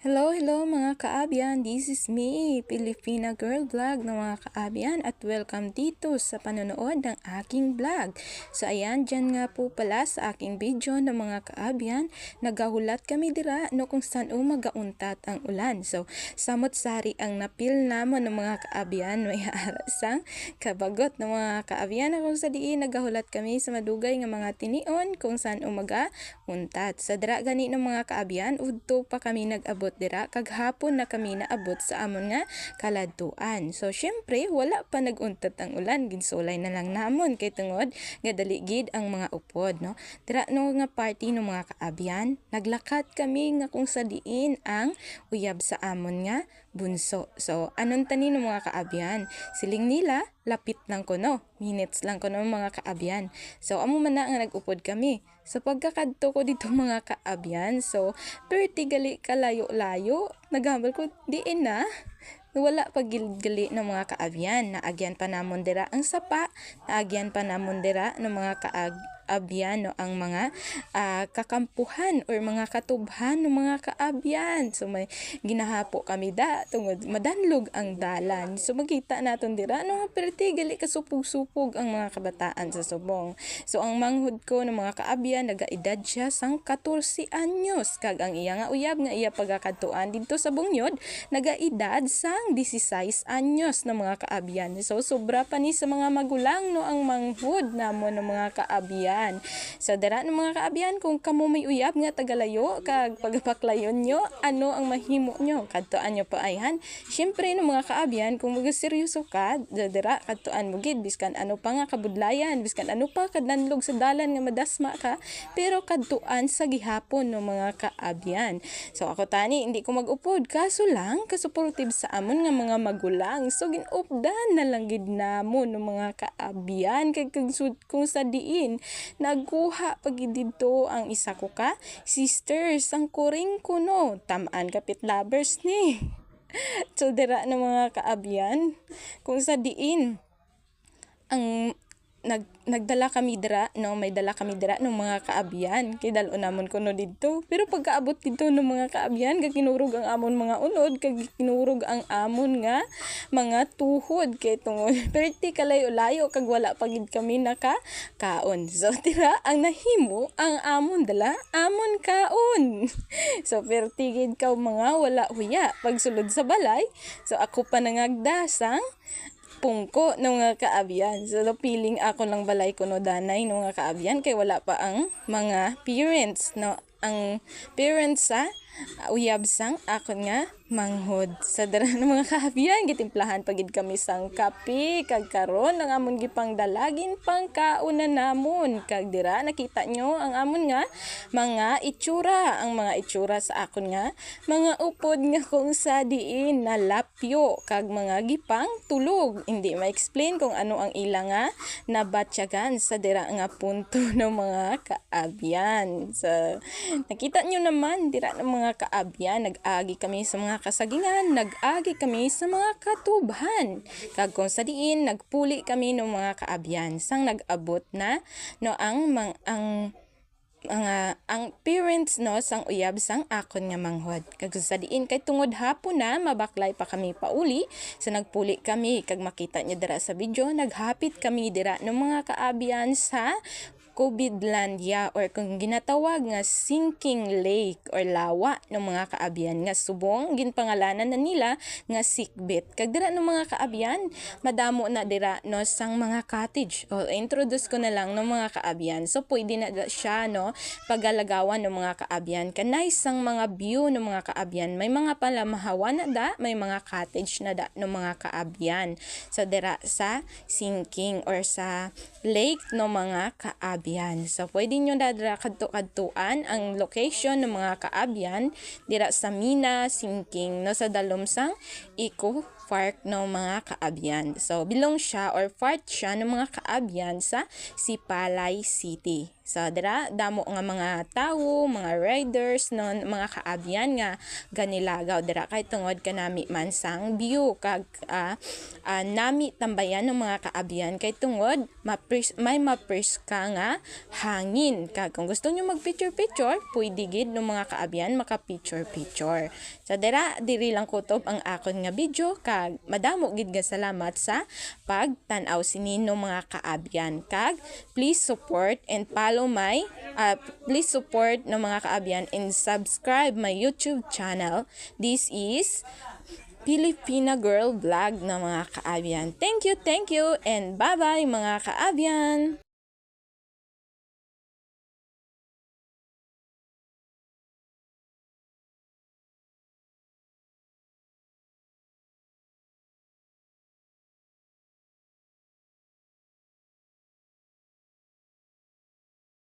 Hello mga kaabyan, this is me, Filipina Girl Vlog ng mga kaabyan at welcome dito sa panonood ng aking vlog. So ayan, dyan nga po pala sa aking video ng mga kaabyan, nagahulat kami dira no kung saan magauntat ang ulan. So samot-sari ang napil namon ng mga kaabyan, may arasang kabagot ng mga kaabyan na kung sa diin nagahulat kami sa madugay nga mga tinion kung saan magauntat. Sa dira gani ng mga kaabyan, udto pa kami nag-abot dira kag hapon na kami naabot sa amon nga kaladtuan. So syempre wala pa naguntat ang ulan, ginsulay na lang namon kay tungod nga dali gid ang mga upod no. Dira no nga party no mga kaabyan, naglakat kami nga kung sa diin ang uyab sa amon nga bunso. So anon tani no mga kaabyan, siling nila lapit lang ko no, minutes lang ko no mga kaabyan. So amo man na nga nag-upod kami. So pagkakadto ko dito mga kaabyan, so 30 gali kalayo-layo, naghambal ko diin na wala pa gali ng mga kaabyan. Naagyan pa namon dira ang sapa, naagyan pa namon dira ng mga kaabyan no, ang mga kakampuhan or mga katubhan ng mga kaabyan. So may ginahapo kami da tungod madanlog ang dalan. So makita naton dira no perti gali kasupog-supog ang mga kabataan sa subong. So ang manghud ko ng mga kaabyan nagaedad siya sang 14 anyos kag ang iya nga uyab nga iya pagakadtuan didto sa bungyod nagaedad sang 16 anyos na mga kaabyan. So sobra pa ni sa mga magulang no ang manghud namon ng mga kaabyan. So dara ng mga kaabyan, kung kamo may uyab nga tagalayo kag pagapaklayon nyo, ano ang mahimo nyo? Kadtuan nyo pa ayhan. Syempre ng mga kaabyan, kung magaseryoso ka, dara kadtuan mo gid biskan ano pa nga kabudlayan, biskan ano pa kadnanlog sa dalan nga madasma ka, pero kadtuan sa gihapon ng mga kaabyan. So ako tani hindi ko mag-upod kaso lang kasuportive sa amon nga mga magulang. So ginupdan na lang gid namon ng mga kaabyan kay kung sa diin nagkuha pag didto ang isa ko ka sisters ang kuring kuno tamaan kapit lovers ni. So dira ng mga kaabyan kung sa diin ang nagdala kami dira no, may dala kami dira ng mga kaabyan kay dalo namon kuno didto, pero pagkaabot didto ng mga kaabyan kag kinurog ang amon mga unod kag kinurog ang amon nga mga tuhod kay tungod perti kalayo-layo kag wala pagid kami kaon. So tira ang nahimo ang amon dala amon kaon. So perti gid ka mga wala huya pagsulod sa balay. So ako pa nangagdasang pungko ng mga kaabyan. So piling ako lang balay ko no danay no nga kaabyan kay wala pa ang mga parents no, ang parents sa uyab sang akon nga manghod. Sa dara ng mga kaabyan gitimplahan pagid kami sang kape kag karon ang amon gipang dalagin pang kauna namon kag dira nakita nyo ang amon nga mga itsura, ang mga itsura sa akon nga mga upod nga kung sa diin na lapyo kag mga gipang tulog. Hindi ma-explain kung ano ang ilang nga nabatyagan sa dira nga punto ng mga kaabyan. So nakita nyo naman dira ng mga kaabyan, nag-agi kami sa mga kasagingan, nag-agi kami sa mga katubhan kag kung sa diin nagpuli kami ng mga kaabyan sang nag-abot na no ang parents no sang uyab sang akon nga manghod kag sa diin kay tungod hapon na mabaklay pa kami pauli. So nagpuli kami kag makita nyo dira sa video, naghapit kami dira ng mga kaabyan sa Covidlandia or kung ginatawag nga sinking lake or lawa ng mga kaabyan nga subong ginpangalanan na nila nga sickbit. Kag dira ng mga kaabyan madamo na dira no sang mga cottage. O introduce ko na lang ng mga kaabyan. So pwede na siya no pagalagawan ng mga kaabyan. Kanay sang mga view ng mga kaabyan. May mga palamahawan na da, may mga cottage na da ng mga kaabyan. So dira sa sinking or sa lake no mga kaabyan. So pwede nyo dira kadto-kadtuan ang location ng mga kaabyan dira sa Mina, Sinking no sa dalom sang park ng mga kaabyan. So, belong siya or part siya ng mga kaabyan sa Sipalay City. So, dira, damo nga mga tao, mga riders, non, mga kaabyan nga ganilagaw. Dira, kay tungod ka nami man sang view, kag nami tambayan ng mga kaabyan, kay tungod, may mapers ka nga hangin. Kag kung gusto nyo mag-picture-picture, pwede gid ng mga kaabyan maka-picture-picture. So, diri lang kutob ang akon nga video, kag madamo gid nga salamat sa pagtan-aw sini ng mga kaabyan. Kag please support and follow my please support ng mga kaabyan and subscribe my YouTube channel. This is Filipina Girl Vlog ng mga kaabyan. Thank you, and bye-bye mga kaabyan!